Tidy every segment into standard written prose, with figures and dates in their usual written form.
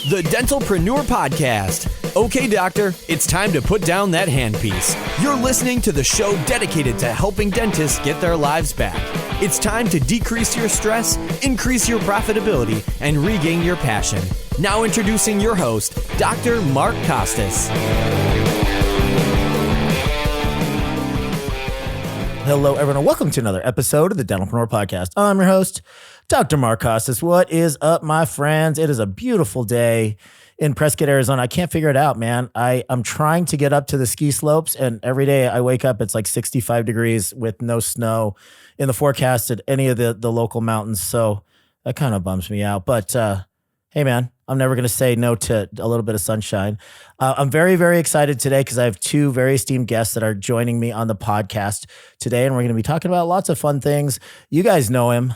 The Dentalpreneur Podcast. Okay, doctor, it's time to put down that handpiece. You're listening to the show dedicated to helping dentists get their lives back. It's time to decrease your stress, increase your profitability, and regain your passion. Now introducing your host, Dr. Mark Costas. Hello, everyone, and welcome to another episode of the Dentalpreneur Podcast. I'm your host, Dr. Mark Costas. What is up, my friends? It is a beautiful day in Prescott, Arizona. I can't figure it out, man. I'm trying to get up to the ski slopes, and every day I wake up, it's like 65 degrees with no snow in the forecast at any of the local mountains. So that kind of bums me out. But hey, man, I'm never going to say no to a little bit of sunshine. I'm very, very excited today because I have two very esteemed guests that are joining me on the podcast today, and we're going to be talking about lots of fun things. You guys know him.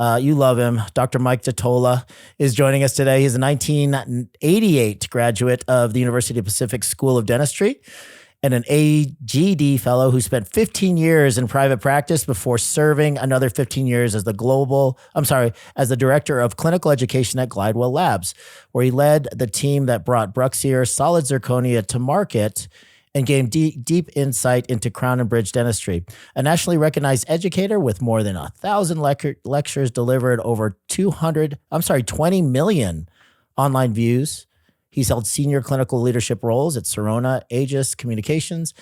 You love him. Dr. Mike DiTolla is joining us today. He's a 1988 graduate of the University of Pacific School of Dentistry and an AGD fellow who spent 15 years in private practice before serving another 15 years as the director of clinical education at Glidewell Labs, where he led the team that brought Bruxier solid zirconia to market and gained deep insight into crown and bridge dentistry. A nationally recognized educator with more than 1,000 lectures delivered, over 20 million online views. He's held senior clinical leadership roles at Sirona, Aegis Communications,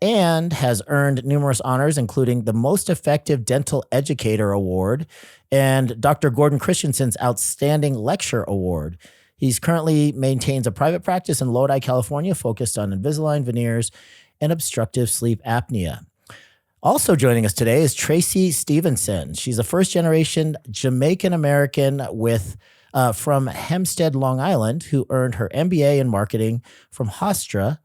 and has earned numerous honors, including the Most Effective Dental Educator Award and Dr. Gordon Christensen's Outstanding Lecture Award. He's currently maintains a private practice in Lodi, California, focused on Invisalign veneers and obstructive sleep apnea. Also joining us today is Traci Stephenson. She's a first-generation Jamaican-American from Hempstead, Long Island, who earned her MBA in marketing from Hofstra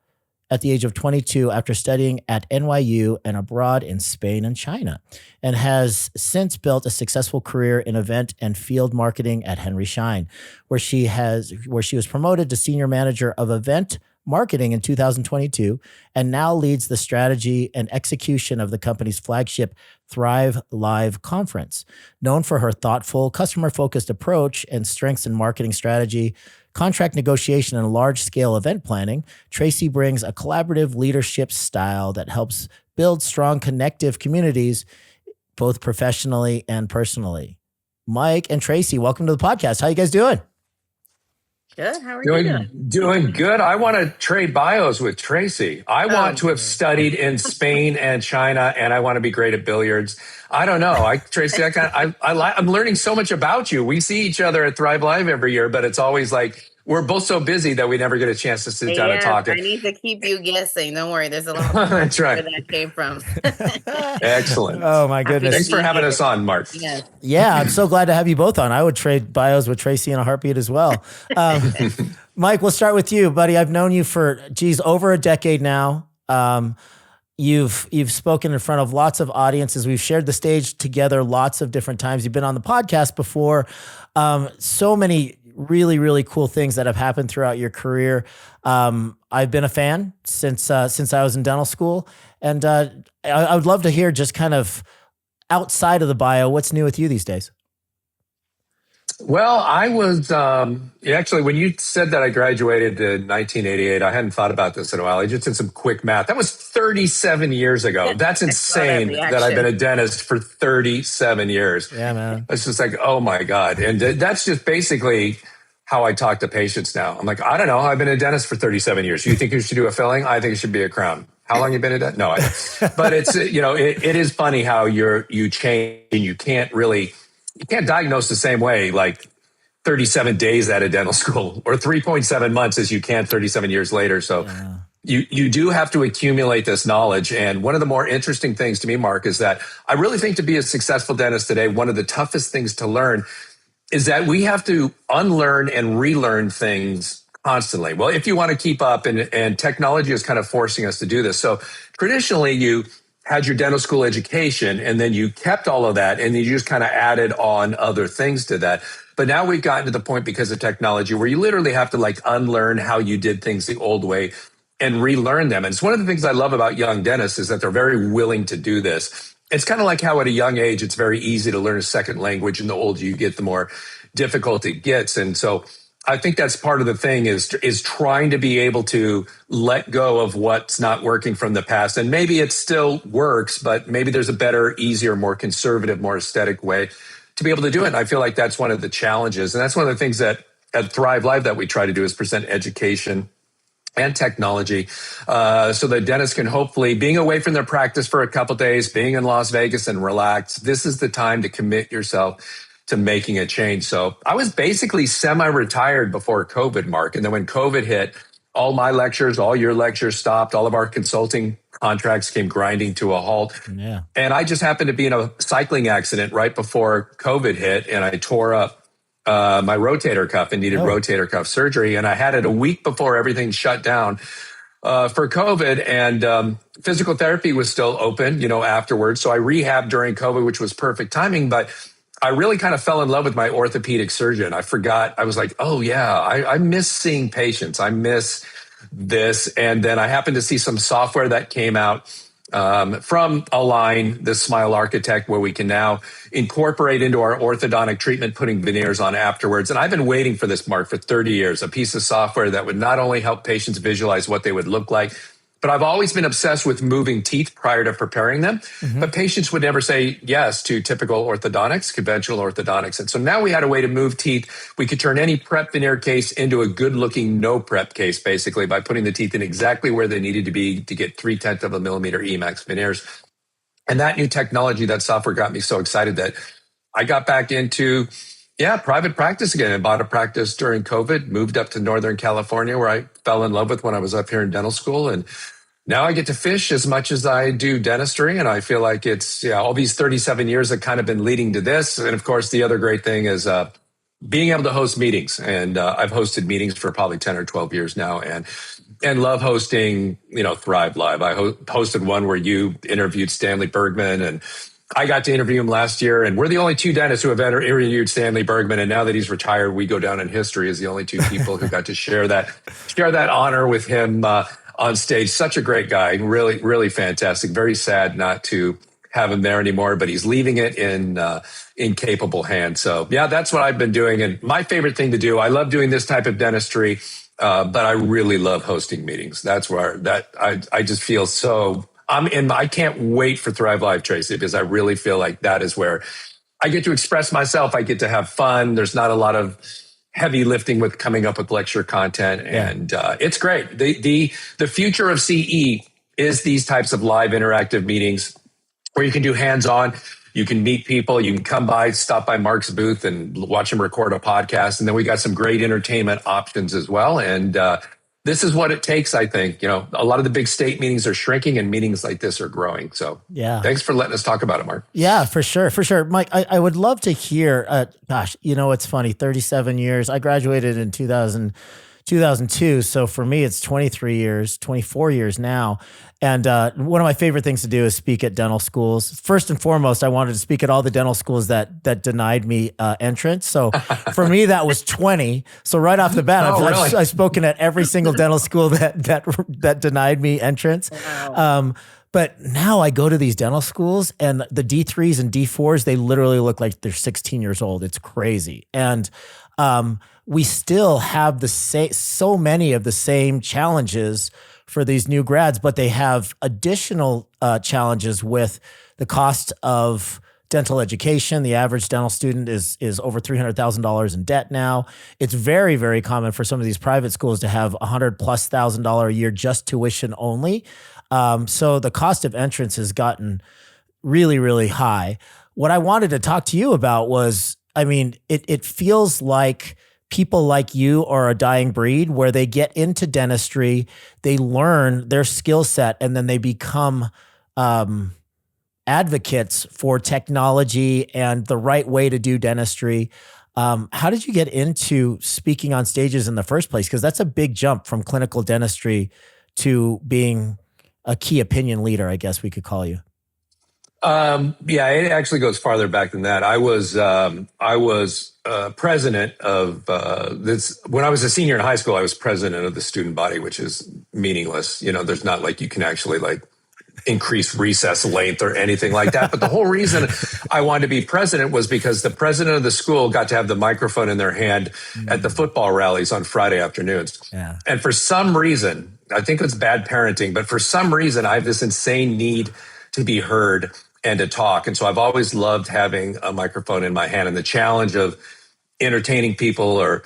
at the age of 22 after studying at NYU and abroad in Spain and China, and has since built a successful career in event and field marketing at Henry Schein, where she was promoted to senior manager of event marketing in 2022, and now leads the strategy and execution of the company's flagship Thrive Live conference. Known for her thoughtful, customer-focused approach and strengths in marketing strategy, contract negotiation, and large-scale event planning, Traci brings a collaborative leadership style that helps build strong, connective communities, both professionally and personally. Mike and Traci, welcome to the podcast. How you guys doing? Good. How are you doing? Doing good. I want to trade bios with Traci. I want to have studied in Spain and China, and I want to be great at billiards. I don't know. Traci, I'm learning so much about you. We see each other at Thrive Live every year, but it's always like we're both so busy that we never get a chance to sit down and talk. I need to keep you guessing. Don't worry. There's a lot of That's right. where that came from. Excellent. Oh, my goodness. Thanks for having us on, Mark. Yes. Yeah, I'm so glad to have you both on. I would trade bios with Traci in a heartbeat as well. Mike, we'll start with you, buddy. I've known you for, over a decade now. You've spoken in front of lots of audiences. We've shared the stage together lots of different times. You've been on the podcast before. So many really, really cool things that have happened throughout your career. I've been a fan since I was in dental school. And I would love to hear just kind of outside of the bio, what's new with you these days? Well, I was actually, when you said that I graduated in 1988, I hadn't thought about this in a while. I just did some quick math. That was 37 years ago. That's insane that I've been a dentist for 37 years. Yeah, man. It's just like, oh my God. And that's just basically how I talk to patients now. I'm like, I don't know. I've been a dentist for 37 years. You think you should do a filling? I think it should be a crown. How long you been a dentist? No, I don't. But it's, it is funny how you change and you can't diagnose the same way, like 37 days at a dental school or 3.7 months as you can 37 years later. So you do have to accumulate this knowledge. And one of the more interesting things to me, Mark, is that I really think to be a successful dentist today, one of the toughest things to learn is that we have to unlearn and relearn things constantly. Well, if you want to keep up, and technology is kind of forcing us to do this. So traditionally you had your dental school education and then you kept all of that and then you just kind of added on other things to that. But now we've gotten to the point because of technology where you literally have to unlearn how you did things the old way and relearn them. And it's one of the things I love about young dentists is that they're very willing to do this. It's kind of like how at a young age, it's very easy to learn a second language, and the older you get, the more difficult it gets. And so I think that's part of the thing is trying to be able to let go of what's not working from the past. And maybe it still works, but maybe there's a better, easier, more conservative, more aesthetic way to be able to do it. And I feel like that's one of the challenges. And that's one of the things that at Thrive Live that we try to do is present education and technology so that dentists can hopefully, being away from their practice for a couple of days, being in Las Vegas and relax, this is the time to commit yourself to making a change. So I was basically semi-retired before COVID, Mark. And then when COVID hit, all my lectures, all your lectures stopped. All of our consulting contracts came grinding to a halt. Yeah. And I just happened to be in a cycling accident right before COVID hit. And I tore up my rotator cuff and needed rotator cuff surgery. And I had it a week before everything shut down for COVID. And physical therapy was still open, afterwards. So I rehabbed during COVID, which was perfect timing. But I really kind of fell in love with my orthopedic surgeon. I forgot. I was like, oh, yeah, I miss seeing patients. I miss this. And then I happened to see some software that came out from Align, the Smile Architect, where we can now incorporate into our orthodontic treatment, putting veneers on afterwards. And I've been waiting for this, Mark, for 30 years, a piece of software that would not only help patients visualize what they would look like, but I've always been obsessed with moving teeth prior to preparing them. Mm-hmm. But patients would never say yes to typical orthodontics, conventional orthodontics. And so now we had a way to move teeth. We could turn any prep veneer case into a good looking no prep case, basically, by putting the teeth in exactly where they needed to be to get 0.3 of a millimeter Emax veneers. And that new technology, that software got me so excited that I got back into private practice again. I bought a practice during COVID, moved up to Northern California, where I fell in love with when I was up here in dental school. And now I get to fish as much as I do dentistry. And I feel like it's, all these 37 years have kind of been leading to this. And of course, the other great thing is being able to host meetings. And I've hosted meetings for probably 10 or 12 years now and love hosting, Thrive Live. I hosted one where you interviewed Stanley Bergman, and I got to interview him last year, and we're the only two dentists who have ever interviewed Stanley Bergman. And now that he's retired, we go down in history as the only two people who got to share that honor with him on stage. Such a great guy, really, really fantastic. Very sad not to have him there anymore, but he's leaving it in capable hands. So that's what I've been doing. And my favorite thing to do, I love doing this type of dentistry, but I really love hosting meetings. That's where I just feel so. I can't wait for Thrive Live, Traci, because I really feel like that is where I get to express myself. I get to have fun. There's not a lot of heavy lifting with coming up with lecture content, and it's great. The future of CE is these types of live interactive meetings where you can do hands-on. You can meet people. You can come by, stop by Mark's booth and watch him record a podcast. And then we got some great entertainment options as well. And this is what it takes, I think. A lot of the big state meetings are shrinking and meetings like this are growing. So thanks for letting us talk about it, Mark. Yeah, for sure. For sure. Mike, I would love to hear, it's funny, 37 years. I graduated in 2002. So for me, it's 24 years now. And one of my favorite things to do is speak at dental schools. First and foremost, I wanted to speak at all the dental schools that denied me entrance. So for me, that was 20. So right off the bat, I've spoken at every single dental school that denied me entrance. Wow. But now I go to these dental schools, and the D3s and D4s, they literally look like they're 16 years old. It's crazy. And we still have so many of the same challenges for these new grads, but they have additional challenges with the cost of dental education. The average dental student is over $300,000 in debt now. It's very, very common for some of these private schools to have $100,000+ a year just tuition only. So the cost of entrance has gotten really, really high. What I wanted to talk to you about was, it feels like people like you are a dying breed, where they get into dentistry, they learn their skill set, and then they become advocates for technology and the right way to do dentistry. How did you get into speaking on stages in the first place? Because that's a big jump from clinical dentistry to being a key opinion leader, I guess we could call you. It actually goes farther back than that. I was president of this. When I was a senior in high school, I was president of the student body, which is meaningless. There's not like you can actually increase recess length or anything like that. But the whole reason I wanted to be president was because the president of the school got to have the microphone in their hand at the football rallies on Friday afternoons. Yeah. And for some reason, I think it's bad parenting, but for some reason, I have this insane need to be heard and to talk. And so I've always loved having a microphone in my hand and the challenge of entertaining people or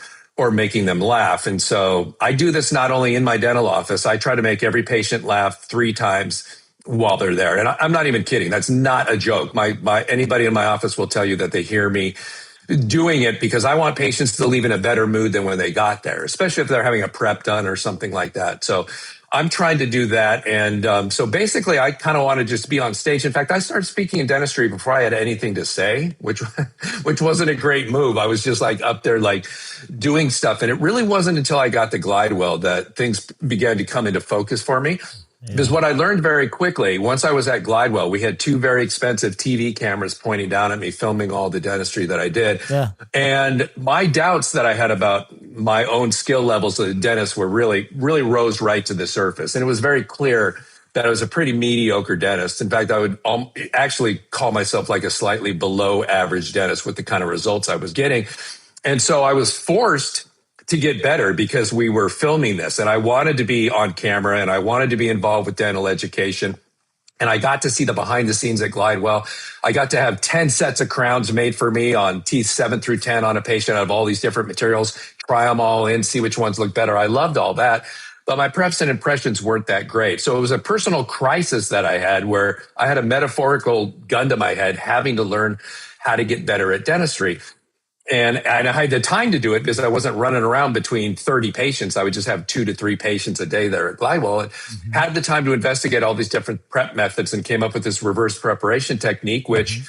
making them laugh. And so I do this not only in my dental office, I try to make every patient laugh 3 times while they're there. And I'm not even kidding. That's not a joke. Anybody in my office will tell you that they hear me doing it because I want patients to leave in a better mood than when they got there, especially if they're having a prep done or something like that. So I'm trying to do that. And so basically, I kind of want to just be on stage. In fact, I started speaking in dentistry before I had anything to say, which wasn't a great move. I was just like up there, like doing stuff. And it really wasn't until I got the Glidewell that things began to come into focus for me. Yeah. Because what I learned very quickly, once I was at Glidewell, we had 2 very expensive TV cameras pointing down at me, filming all the dentistry that I did. Yeah. And my doubts that I had about my own skill levels as a dentist were really rose right to the surface. And it was very clear that I was a pretty mediocre dentist. In fact, I would actually call myself like a slightly below average dentist with the kind of results I was getting. And so I was forced to get better because we were filming this and I wanted to be on camera and I wanted to be involved with dental education. And I got to see the behind the scenes at Glidewell. I got to have 10 sets of crowns made for me on teeth 7 through 10 on a patient out of all these different materials, try them all in, see which ones look better. I loved all that, but my preps and impressions weren't that great. So it was a personal crisis that I had where I had a metaphorical gun to my head, having to learn how to get better at dentistry. And I had the time to do it because I wasn't running around between 30 patients. I would just have 2 to 3 patients a day there at Glidewell and had the time to investigate all these different prep methods and came up with this reverse preparation technique, which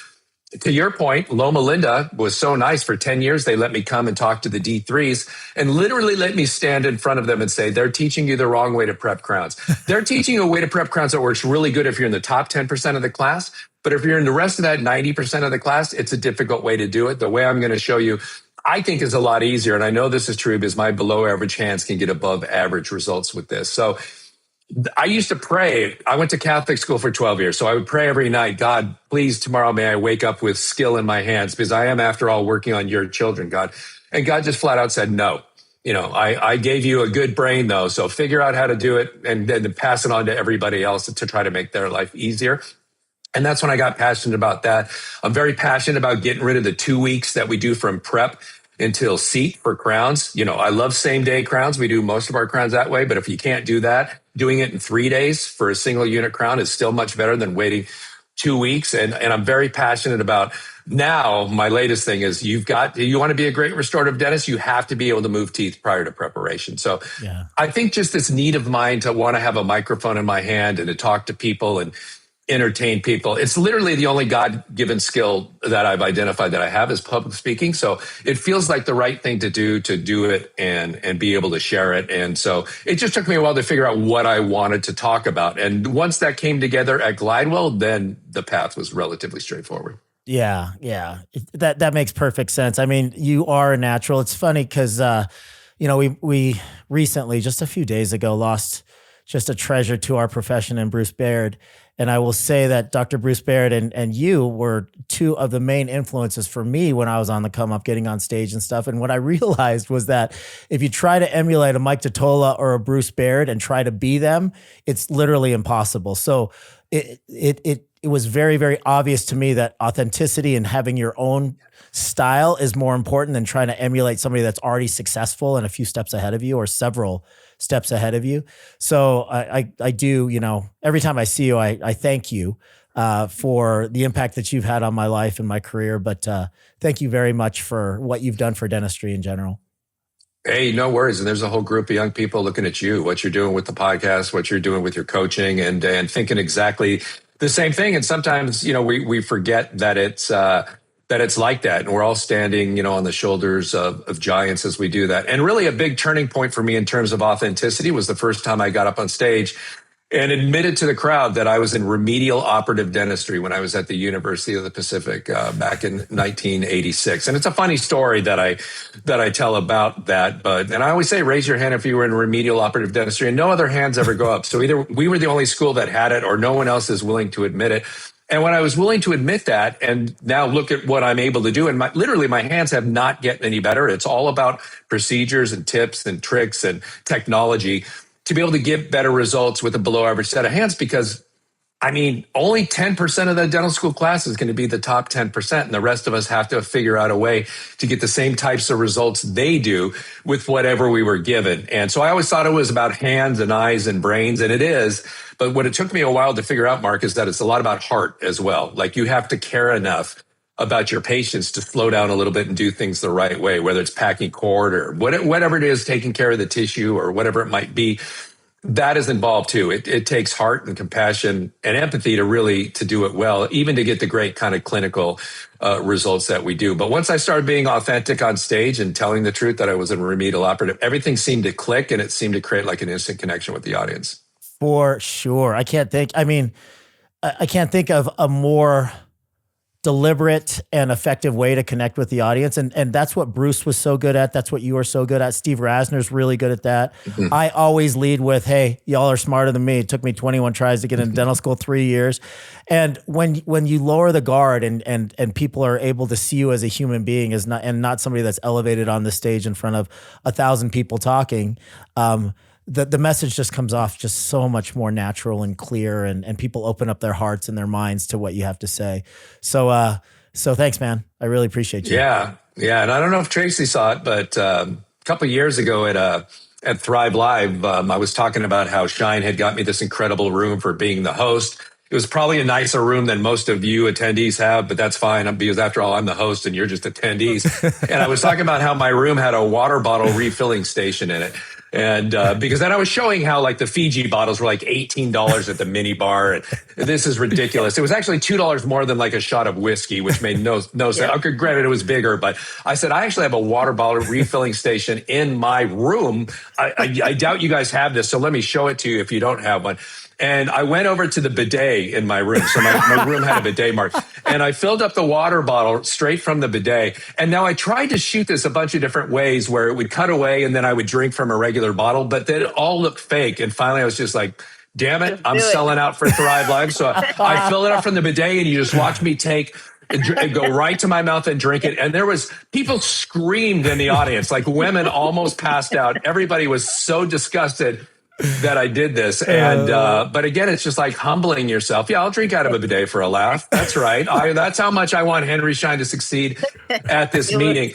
to your point, Loma Linda was so nice. For 10 years, they let me come and talk to the D3s and literally let me stand in front of them and say, they're teaching you the wrong way to prep crowns. They're teaching you a way to prep crowns that works really good if you're in the top 10% of the class. But if you're in the rest of that 90% of the class, it's a difficult way to do it. The way I'm going to show you, I think, is a lot easier. And I know this is true because my below average hands can get above average results with this. So I used to pray. I went to Catholic school for 12 years. So I would pray every night, God, please, tomorrow may I wake up with skill in my hands because I am, after all, working on your children, God. And God just flat out said, no. You know, I gave you a good brain, though. So figure out how to do it and then pass it on to everybody else to try to make their life easier. And that's when I got passionate about that. I'm very passionate about getting rid of the 2 weeks that we do from prep until seat for crowns. You know, I love same day crowns. We do most of our crowns that way. But if you can't do that, doing it in 3 days for a single unit crown is still much better than waiting 2 weeks. And I'm very passionate about now. My latest thing is you want to be a great restorative dentist, you have to be able to move teeth prior to preparation. So yeah. I think just this need of mine to want to have a microphone in my hand and to talk to people and entertain people. It's literally the only God-given skill that I've identified that I have is public speaking. So it feels like the right thing to do it and be able to share it. And so it just took me a while to figure out what I wanted to talk about. And once that came together at Glidewell, then the path was relatively straightforward. Yeah. That makes perfect sense. I mean, you are a natural. It's funny because, we recently, just a few days ago, lost just a treasure to our profession in Bruce Baird. And I will say that Dr. Bruce Baird and you were 2 of the main influences for me when I was on the come up, getting on stage and stuff. And what I realized was that if you try to emulate a Mike DiTolla or a Bruce Baird and try to be them, it's literally impossible. So it was very, very obvious to me that authenticity and having your own style is more important than trying to emulate somebody that's already successful and a few steps ahead of you or several steps ahead of you. So I do, every time I see you, I thank you for the impact that you've had on my life and my career. But thank you very much for what you've done for dentistry in general. Hey, no worries. And there's a whole group of young people looking at you, what you're doing with the podcast, what you're doing with your coaching and thinking exactly the same thing. And sometimes, we forget that it's like that. And we're all standing, on the shoulders of giants as we do that. And really a big turning point for me in terms of authenticity was the first time I got up on stage and admitted to the crowd that I was in remedial operative dentistry when I was at the University of the Pacific back in 1986. And it's a funny story that I tell about that. And I always say, raise your hand if you were in remedial operative dentistry, and no other hands ever go up. So either we were the only school that had it, or no one else is willing to admit it. And when I was willing to admit that, and now look at what I'm able to do, and literally my hands have not gotten any better. It's all about procedures and tips and tricks and technology to be able to get better results with a below average set of hands, because only 10% of the dental school class is going to be the top 10%. And the rest of us have to figure out a way to get the same types of results they do with whatever we were given. And so I always thought it was about hands and eyes and brains, and it is. But what it took me a while to figure out, Mark, is that it's a lot about heart as well. Like, you have to care enough about your patients to slow down a little bit and do things the right way, whether it's packing cord or whatever it is, taking care of the tissue or whatever it might be. That is involved too. It takes heart and compassion and empathy to do it well, even to get the great kind of clinical results that we do. But once I started being authentic on stage and telling the truth that I was a remedial operative, everything seemed to click, and it seemed to create like an instant connection with the audience. For sure. I can't think of a more deliberate and effective way to connect with the audience. And that's what Bruce was so good at. That's what you are so good at. Steve Rasner's really good at that. Mm-hmm. I always lead with, hey, y'all are smarter than me. It took me 21 tries to get into dental school, 3 years. And when you lower the guard and people are able to see you as a human being and not somebody that's elevated on the stage in front of 1,000 people talking, the message just comes off just so much more natural and clear, and people open up their hearts and their minds to what you have to say. So thanks, man. I really appreciate you. Yeah. And I don't know if Traci saw it, but a couple of years ago at Thrive Live, I was talking about how Schein had got me this incredible room for being the host. It was probably a nicer room than most of you attendees have, but that's fine, because after all, I'm the host and you're just attendees. And I was talking about how my room had a water bottle refilling station in it. And because then I was showing how like the Fiji bottles were like $18 at the mini bar, and this is ridiculous. It was actually $2 more than like a shot of whiskey, which made no sense. Okay, granted, it was bigger, but I said I actually have a water bottle refilling station in my room. I doubt you guys have this, so let me show it to you if you don't have one. And I went over to the bidet in my room. So my room had a bidet, Mark. And I filled up the water bottle straight from the bidet. And now I tried to shoot this a bunch of different ways where it would cut away and then I would drink from a regular bottle, but then it all looked fake. And finally I was just like, damn it, I'm selling out for Thrive Live. So I fill it up from the bidet, and you just watch me take and go right to my mouth and drink it. And there was people screamed in the audience, like women almost passed out. Everybody was so disgusted that I did this. And, but again, it's just like humbling yourself. Yeah, I'll drink out of a bidet for a laugh. That's right. That's how much I want Henry Schein to succeed at this meeting.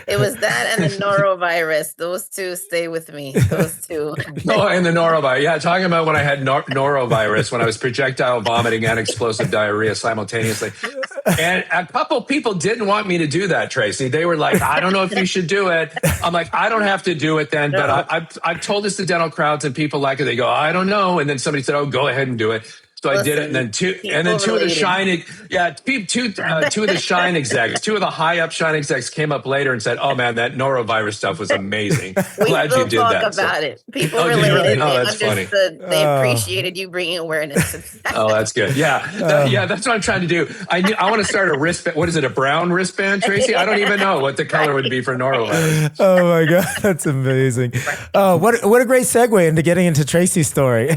It was that and the norovirus. Those two stay with me. Those two. Oh, and the norovirus. Yeah, talking about when I had norovirus, when I was projectile vomiting and explosive diarrhea simultaneously. And a couple people didn't want me to do that, Traci. They were like, I don't know if you should do it. I'm like, I don't have to do it then. But I've told this to dental crowds, and people like it. They go, I don't know. And then somebody said, oh, go ahead and do it. So I did it, and then two of the Schein, two of the Schein execs, two of the high up Schein execs came up later and said, "Oh man, that norovirus stuff was amazing. Glad you did that." About it. People related. Really? They understood. Funny. They appreciated you bringing awareness. Oh, that's good. Yeah, that's what I'm trying to do. I want to start a wristband. What is it? A brown wristband, Traci? I don't even know what the color would be for norovirus. Oh my god, that's amazing. Oh, what a great segue into getting into Traci's story.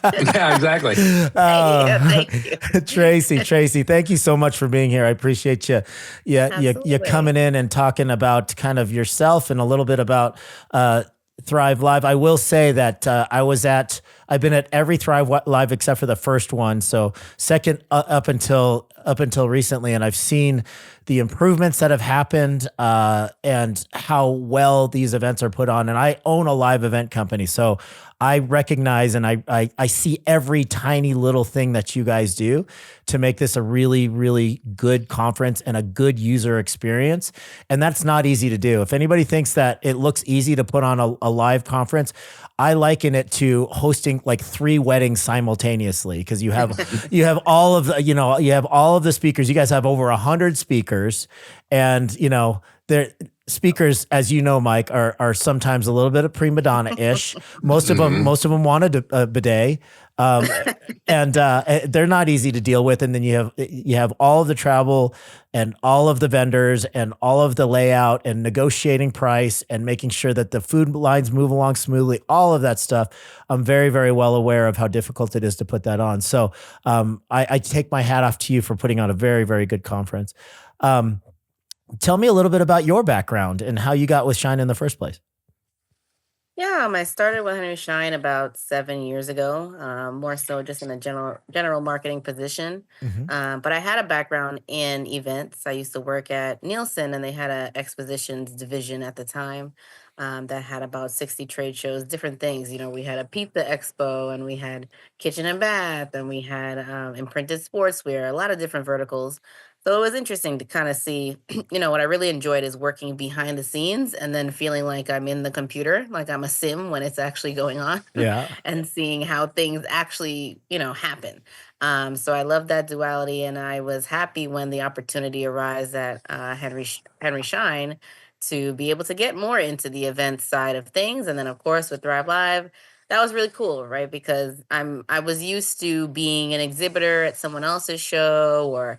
Yeah, exactly. Thank you. Traci, thank you so much for being here. I appreciate you. You coming in and talking about kind of yourself and a little bit about Thrive Live. I will say that I've been at every Thrive Live except for the first one. So second up until recently, and I've seen the improvements that have happened and how well these events are put on. And I own a live event company, so I recognize and I see every tiny little thing that you guys do to make this a really, really good conference and a good user experience. And that's not easy to do. If anybody thinks that it looks easy to put on a live conference, I liken it to hosting like 3 weddings simultaneously, because you have all of the speakers. You guys have over 100 speakers, and they're speakers, as you know, Mike, are sometimes a little bit of prima donna-ish. Most of them wanted a bidet. Um, and they're not easy to deal with. And then you have all of the travel and all of the vendors and all of the layout and negotiating price and making sure that the food lines move along smoothly, all of that stuff. I'm very, very well aware of how difficult it is to put that on. So I take my hat off to you for putting on a very, very good conference. Tell me a little bit about your background and how you got with Schein in the first place. Yeah, I started with Henry Schein about 7 years ago, more so just in a general marketing position. Mhm. But I had a background in events. I used to work at Nielsen, and they had a expositions division at the time that had about 60 trade shows, different things. We had a pizza expo, and we had kitchen and bath, and we had imprinted sportswear, a lot of different verticals. So it was interesting to kind of see, what I really enjoyed is working behind the scenes and then feeling like I'm in the computer, like I'm a sim when it's actually going on Yeah. and seeing how things actually, happen. So I love that duality. And I was happy when the opportunity arose at Henry Schein to be able to get more into the event side of things. And then, of course, with Thrive Live, that was really cool, right? Because I was used to being an exhibitor at someone else's show or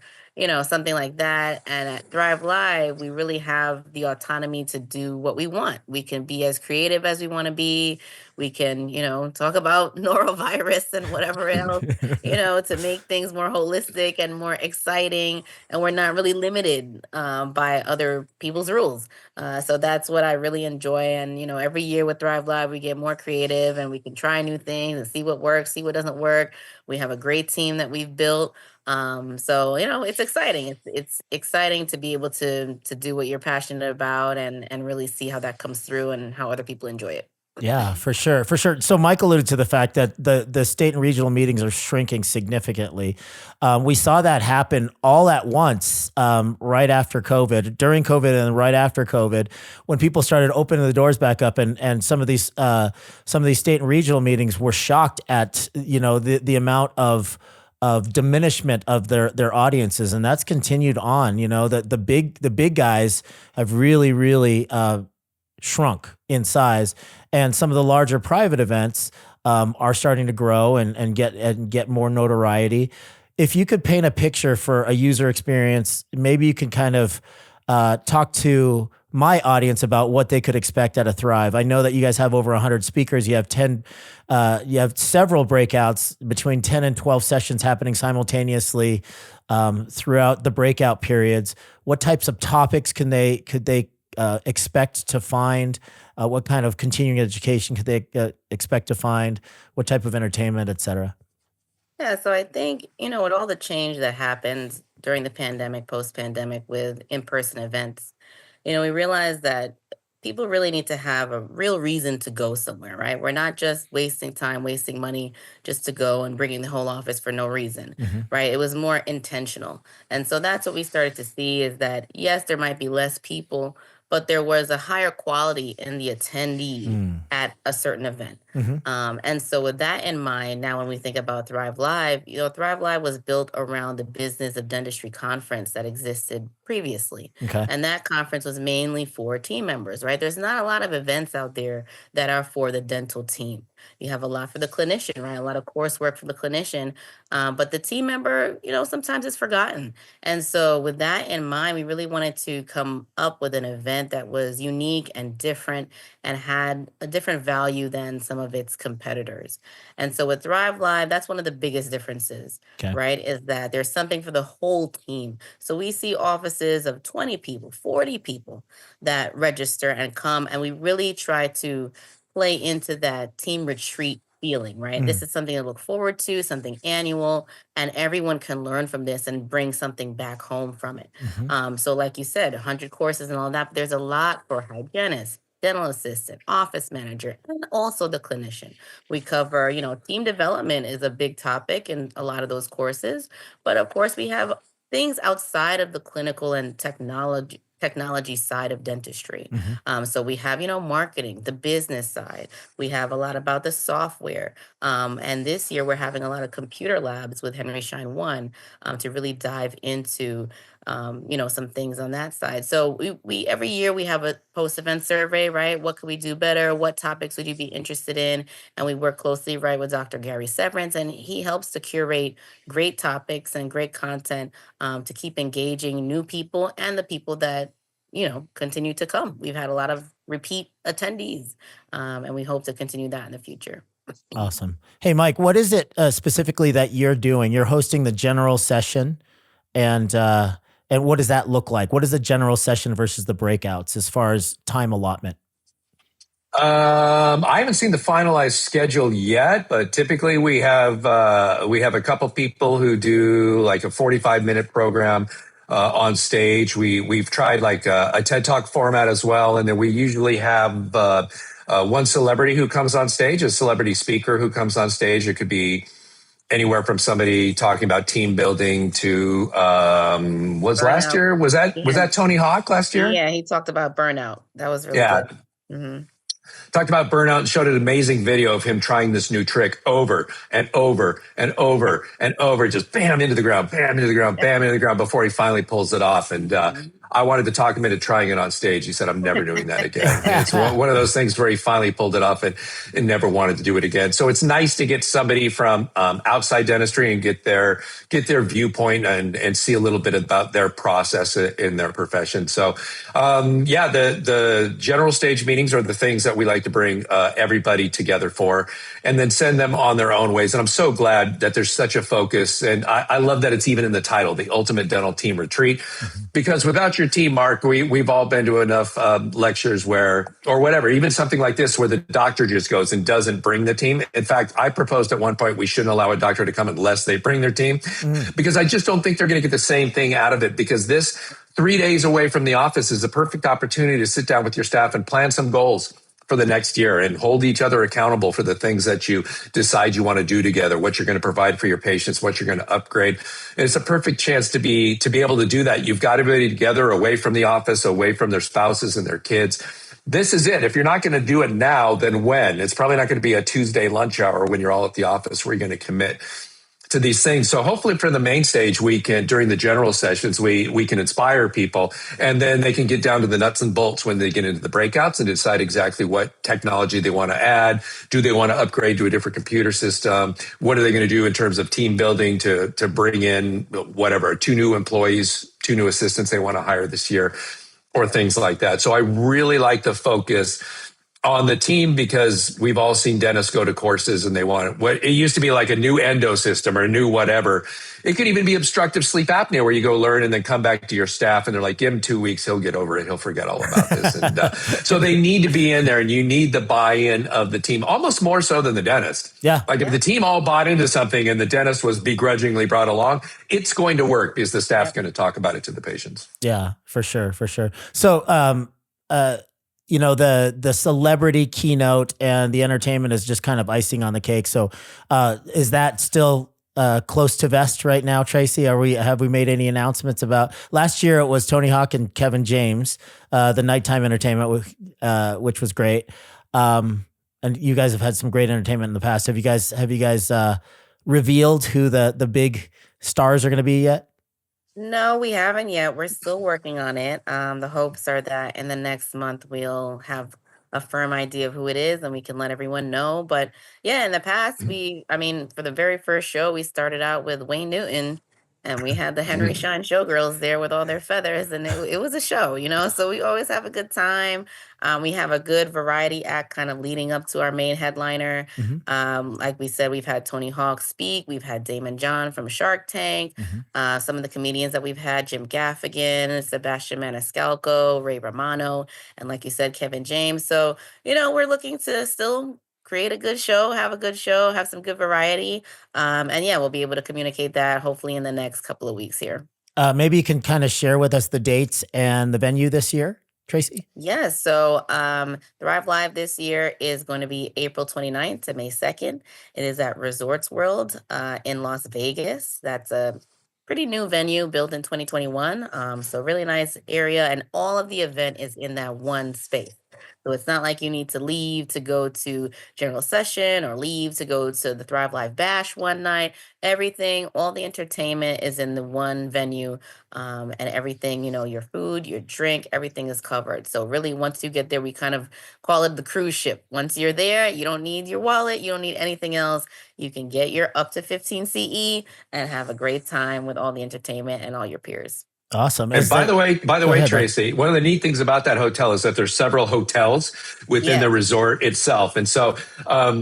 something like that. And at Thrive Live, we really have the autonomy to do what we want. We can be as creative as we want to be. We can, talk about norovirus and whatever else, to make things more holistic and more exciting. And we're not really limited by other people's rules. So that's what I really enjoy. And, every year with Thrive Live, we get more creative and we can try new things and see what works, see what doesn't work. We have a great team that we've built. So it's exciting. It's exciting to be able to do what you're passionate about and really see how that comes through and how other people enjoy it. Yeah, for sure, for sure. So Mike alluded to the fact that the state and regional meetings are shrinking significantly. We saw that happen all at once right after COVID, during COVID, and right after COVID, when people started opening the doors back up, and some of these state and regional meetings were shocked at the amount of diminishment of their audiences, and that's continued on. The big guys have really shrunk in size, and some of the larger private events are starting to grow and get more notoriety. If you could paint a picture for a user experience, maybe you can kind of talk to my audience about what they could expect at a Thrive. I know that you guys have over 100 speakers. You have you have several breakouts, between 10 and 12 sessions happening simultaneously throughout the breakout periods. What types of topics could they expect to find? What kind of continuing education could they expect to find? What type of entertainment, et cetera? Yeah, so I think, with all the change that happened during the pandemic, post-pandemic with in-person events, we realized that people really need to have a real reason to go somewhere, right? We're not just wasting time, wasting money just to go and bringing the whole office for no reason, Mhm. right? It was more intentional. And so that's what we started to see is that, yes, there might be less people, but there was a higher quality in the attendee Mm. at a certain event. Mhm. And so with that in mind, now when we think about Thrive Live, Thrive Live was built around the Business of Dentistry conference that existed previously. Okay. And that conference was mainly for team members, right? There's not a lot of events out there that are for the dental team. You have a lot for the clinician, right? A lot of coursework for the clinician. But the team member, sometimes it's forgotten. And so with that in mind, we really wanted to come up with an event that was unique and different and had a different value than some of its competitors. And so with Thrive Live, that's one of the biggest differences, Okay. right? Is that there's something for the whole team. So we see offices of 20 people, 40 people that register and come, and we really try to play into that team retreat feeling, right? Mm. This is something to look forward to, something annual, and everyone can learn from this and bring something back home from it. Mhm. So, like you said, 100 courses and all that, but there's a lot for hygienists, dental assistant, office manager, and also the clinician. We cover, team development is a big topic in a lot of those courses, but of course, we have things outside of the clinical and technology side of dentistry. Mhm. So we have, marketing, the business side. We have a lot about the software. And this year we're having a lot of computer labs with Henry Schein One to really dive into some things on that side. So we every year we have a post-event survey, right? What could we do better? What topics would you be interested in? And we work closely, right, with Dr. Gary Severance, and he helps to curate great topics and great content to keep engaging new people and the people that continue to come. We've had a lot of repeat attendees, and we hope to continue that in the future. Awesome. Hey, Mike, what is it specifically that you're doing? You're hosting the general session, and what does that look like? What is the general session versus the breakouts as far as time allotment? I haven't seen the finalized schedule yet, but typically we have a couple people who do like a 45-minute program on stage. We've tried like a TED Talk format as well, and then we usually have one celebrity who comes on stage, a celebrity speaker who comes on stage. It could be anywhere from somebody talking about team building to was Burnout. last year was that Tony Hawk last year? Yeah, he talked about burnout. That was really good. Mm-hmm. Talked about burnout and showed an amazing video of him trying this new trick over and over and over and over, just bam into the ground, bam into the ground, bam into the ground before he finally pulls it off. And I wanted to talk him into trying it on stage. He said, I'm never doing that again. And it's one of those things where he finally pulled it off and never wanted to do it again. So it's nice to get somebody from outside dentistry and get their viewpoint and see a little bit about their process in their profession. So the general stage meetings are the things that we like to bring everybody together for, and then send them on their own ways. And I'm so glad that there's such a focus. And I love that it's even in the title, the Ultimate Dental Team Retreat, because without your team, Mark, we've all been to enough lectures or whatever, even something like this where the doctor just goes and doesn't bring the team. In fact, I proposed at one point we shouldn't allow a doctor to come unless they bring their team, because I just don't think they're going to get the same thing out of it, because this 3 days away from the office is a perfect opportunity to sit down with your staff and plan some goals for the next year and hold each other accountable for the things that you decide you want to do together, what you're going to provide for your patients, what you're going to upgrade. And it's a perfect chance to be able to do that. You've got everybody together, away from the office, away from their spouses and their kids. This is it. If you're not going to do it now, then when? It's probably not going to be a Tuesday lunch hour when you're all at the office where you're going to commit to these things. So hopefully for the main stage, we can, during the general sessions, we can inspire people, and then they can get down to the nuts and bolts when they get into the breakouts and decide exactly what technology they want to add. Do they want to upgrade to a different computer system? What are they going to do in terms of team building to bring in whatever, 2 new employees, 2 new assistants they want to hire this year, or things like that. So I really like the focus on the team, because we've all seen dentists go to courses and they want what it used to be like a new endo system or a new whatever. It could even be obstructive sleep apnea, where you go learn and then come back to your staff and they're like, give him 2 weeks, he'll get over it, he'll forget all about this. And so they need to be in there, and you need the buy-in of the team, almost more so than the dentist. Yeah. Like if the team all bought into something and the dentist was begrudgingly brought along, it's going to work because the staff's going to talk about it to the patients. Yeah, for sure. So, the celebrity keynote and the entertainment is just kind of icing on the cake. So, is that still close to vest right now, Traci? Have we made any announcements about last year? It was Tony Hawk and Kevin James, the nighttime entertainment, which was great. And you guys have had some great entertainment in the past. Have you guys revealed who the big stars are going to be yet? No, we haven't yet. We're still working on it. The hopes are that in the next month we'll have a firm idea of who it is and we can let everyone know. But yeah, in the past, for the very first show, we started out with Wayne Newton, and we had the Henry Schein showgirls there with all their feathers, and it was a show, so we always have a good time. We have a good variety act kind of leading up to our main headliner. Like we said, we've had Tony Hawk speak. We've had Damon John from Shark Tank. Some of the comedians that we've had, Jim Gaffigan, Sebastian Maniscalco, Ray Romano, and like you said, Kevin James. So, we're looking to still create a good show, have some good variety. And yeah, we'll be able to communicate that hopefully in the next couple of weeks here. Maybe you can kind of share with us the dates and the venue this year, Traci? Yes. So Thrive Live this year is going to be April 29th to May 2nd. It is at Resorts World in Las Vegas. That's a pretty new venue built in 2021. So really nice area. And all of the event is in that one space. So it's not like you need to leave to go to general session or leave to go to the Thrive Live Bash one night. Everything, all the entertainment is in the one venue, and everything, your food, your drink, everything is covered. So really, once you get there, we kind of call it the cruise ship. Once you're there, you don't need your wallet, you don't need anything else. You can get your up to 15 CE and have a great time with all the entertainment and all your peers. Awesome. And by the way, ahead, Tracy, one of the neat things about that hotel is that there's several hotels within the resort itself. And so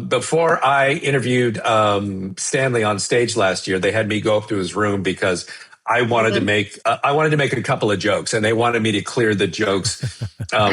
before I interviewed Stanley on stage last year, they had me go up to his room because I wanted to make a couple of jokes, and they wanted me to clear the jokes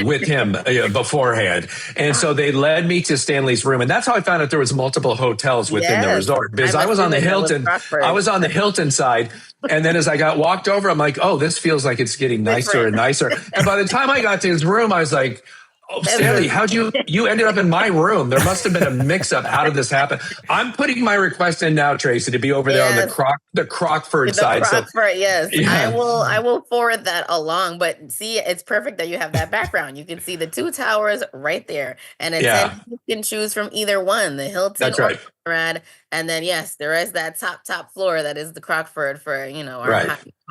with him beforehand. And so they led me to Stanley's room, and that's how I found out there was multiple hotels within the resort, because I was on the Hilton. I was on the Hilton side, and then as I got walked over, I'm like, oh, this feels like it's getting nicer and nicer. And by the time I got to his room, I was like, oh, Stanley, how'd you ended up in my room? There must have been a mix-up. How did this happen? I'm putting my request in now, Tracy, to be over there on the Crockford side. Crockford, yes. Yeah. I will forward that along. But see, it's perfect that you have that background. You can see the two towers right there. And it's you can choose from either one, the Hilton. That's right. And then, yes, there is that top floor that is the Crockford for,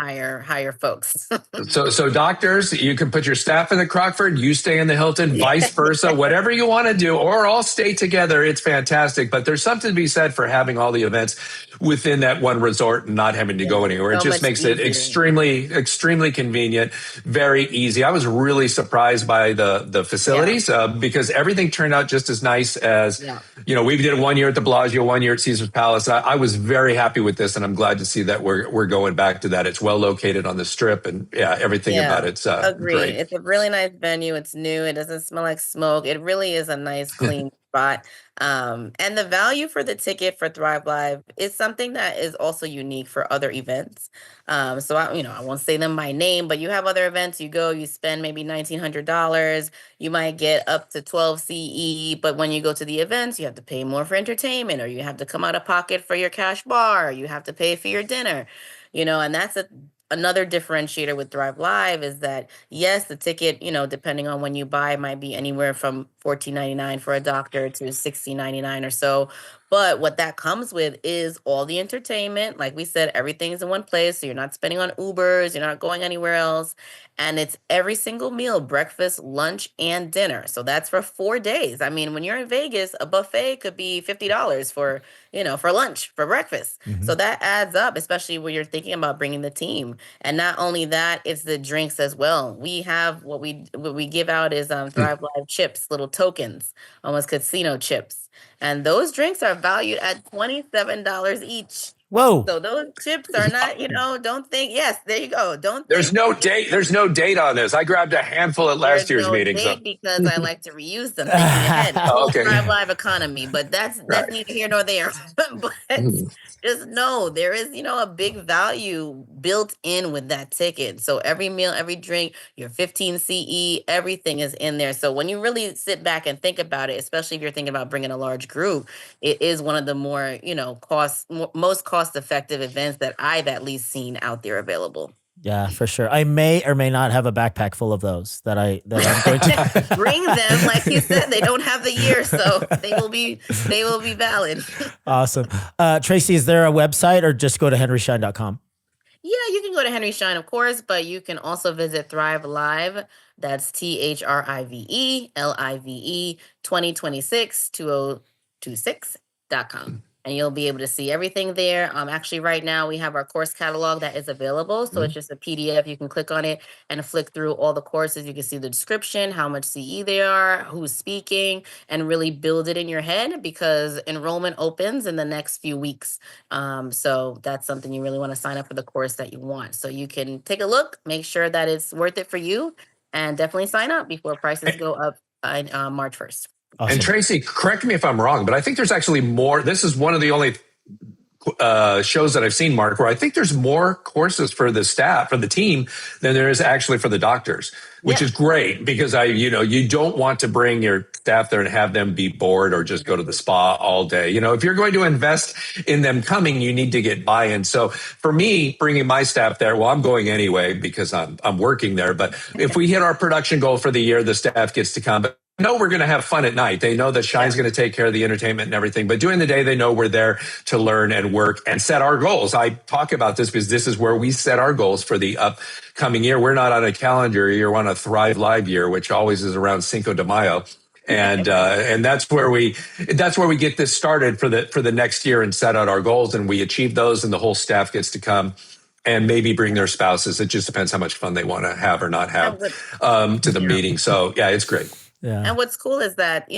our higher folks. So doctors, you can put your staff in the Crockford, you stay in the Hilton, vice versa, whatever you want to do, or all stay together. It's fantastic. But there's something to be said for having all the events within that one resort and not having to go anywhere. It just makes it extremely convenient, very easy. I was really surprised by the facilities because everything turned out just as nice as, we did it 1 year at the Bellagio, 1 year at Caesar's Palace. I was very happy with this, and I'm glad to see that we're going back to that. It's well located on the Strip, and everything about it's great. It's a really nice venue. It's new. It doesn't smell like smoke. It really is a nice, clean spot. And the value for the ticket for Thrive Live is something that is also unique for other events. So I won't say them by name, but you have other events. You go, you spend maybe $1,900. You might get up to 12 CE, but when you go to the events, you have to pay more for entertainment, or you have to come out of pocket for your cash bar, or you have to pay for your dinner. And that's another differentiator with Thrive Live is that, yes, the ticket, depending on when you buy, might be anywhere from $14.99 for a doctor to $16.99 or so. But what that comes with is all the entertainment. Like we said, everything's in one place. So you're not spending on Ubers. You're not going anywhere else. And it's every single meal, breakfast, lunch, and dinner. So that's for 4 days. I mean, when you're in Vegas, a buffet could be $50 for lunch, for breakfast. Mm-hmm. So that adds up, especially when you're thinking about bringing the team. And not only that, it's the drinks as well. We have what we give out is Thrive Live chips, little tokens, almost casino chips. And those drinks are valued at $27 each. Whoa. So those chips are not, don't think, yes, there you go. There's no date on this. I grabbed a handful at last year's meeting. Because I like to reuse them. Thinking ahead. Okay. Thrive Live economy, but that's neither here nor there. But just know there is, a big value built in with that ticket. So every meal, every drink, your 15 CE, everything is in there. So when you really sit back and think about it, especially if you're thinking about bringing a large group, it is one of the more, most cost-effective events that I've at least seen out there available. Yeah, for sure. I may or may not have a backpack full of those that I'm going to bring them. Like you said, they don't have the year, so they will be valid. Awesome. Tracy, is there a website, or just go to henryschein.com? Yeah, you can go to Henry Schein, of course, but you can also visit Thrive Live. That's ThriveLive 2026 and you'll be able to see everything there. Actually, right now we have our course catalog that is available. So it's just a PDF. You can click on it and flick through all the courses. You can see the description, how much CE they are, who's speaking, and really build it in your head, because enrollment opens in the next few weeks. So that's something you really want to sign up for, the course that you want. So you can take a look, make sure that it's worth it for you, and definitely sign up before prices go up on March 1st. Awesome. And Tracy, correct me if I'm wrong, but I think there's actually more. This is one of the only shows that I've seen, Mark, where I think there's more courses for the staff, for the team, than there is actually for the doctors, which is great, because you don't want to bring your staff there and have them be bored or just go to the spa all day. If you're going to invest in them coming, you need to get buy-in. So for me, bringing my staff there, well, I'm going anyway because I'm working there. But if we hit our production goal for the year, the staff gets to come. But know we're going to have fun at night. They know that Schein's going to take care of the entertainment and everything. But during the day, they know we're there to learn and work and set our goals. I talk about this because this is where we set our goals for the upcoming year. We're not on a calendar year. We're on a Thrive Live year, which always is around Cinco de Mayo. And that's where we get this started for the next year and set out our goals. And we achieve those, and the whole staff gets to come and maybe bring their spouses. It just depends how much fun they want to have or not have to the meeting. So yeah, it's great. Yeah. And what's cool is that,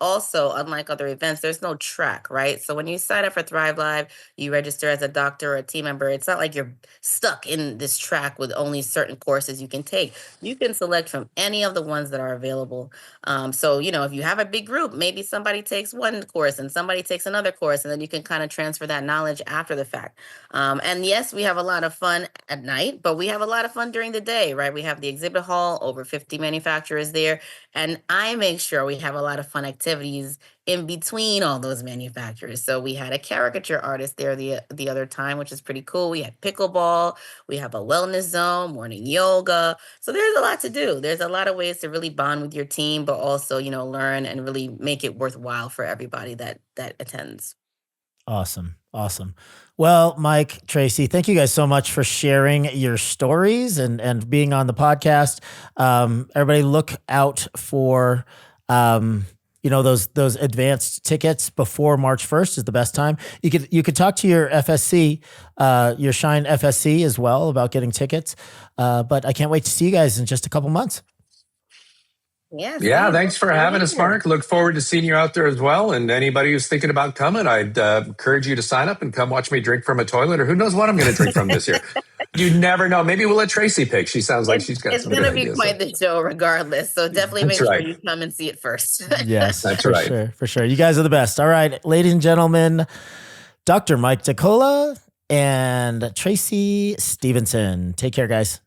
also, unlike other events, there's no track, right? So when you sign up for Thrive Live, you register as a doctor or a team member. It's not like you're stuck in this track with only certain courses you can take. You can select from any of the ones that are available. So, if you have a big group, maybe somebody takes one course and somebody takes another course, and then you can kind of transfer that knowledge after the fact. And yes, we have a lot of fun at night, but we have a lot of fun during the day, right? We have the exhibit hall, over 50 manufacturers there. And I make sure we have a lot of fun activities in between all those manufacturers. So we had a caricature artist there the other time, which is pretty cool. We had pickleball, we have a wellness zone, morning yoga. So there's a lot to do. There's a lot of ways to really bond with your team, but also, learn and really make it worthwhile for everybody that attends. Awesome. Well, Mike, Traci, thank you guys so much for sharing your stories and being on the podcast. Everybody look out for, those advanced tickets before March 1st is the best time. You could talk to your FSC, your Schein FSC as well about getting tickets. But I can't wait to see you guys in just a couple months. Yeah, thanks for having us, Mark. Look forward to seeing you out there as well. And anybody who's thinking about coming, I'd encourage you to sign up and come watch me drink from a toilet, or who knows what I'm going to drink from this year. You never know. Maybe we'll let Traci pick. She sounds like she's got some good ideas. It's going to be quite the show regardless. So definitely make sure you come and see it first. Yes, that's right. Sure, for sure. You guys are the best. All right, ladies and gentlemen, Dr. Mike DiTolla and Traci Stephenson. Take care, guys.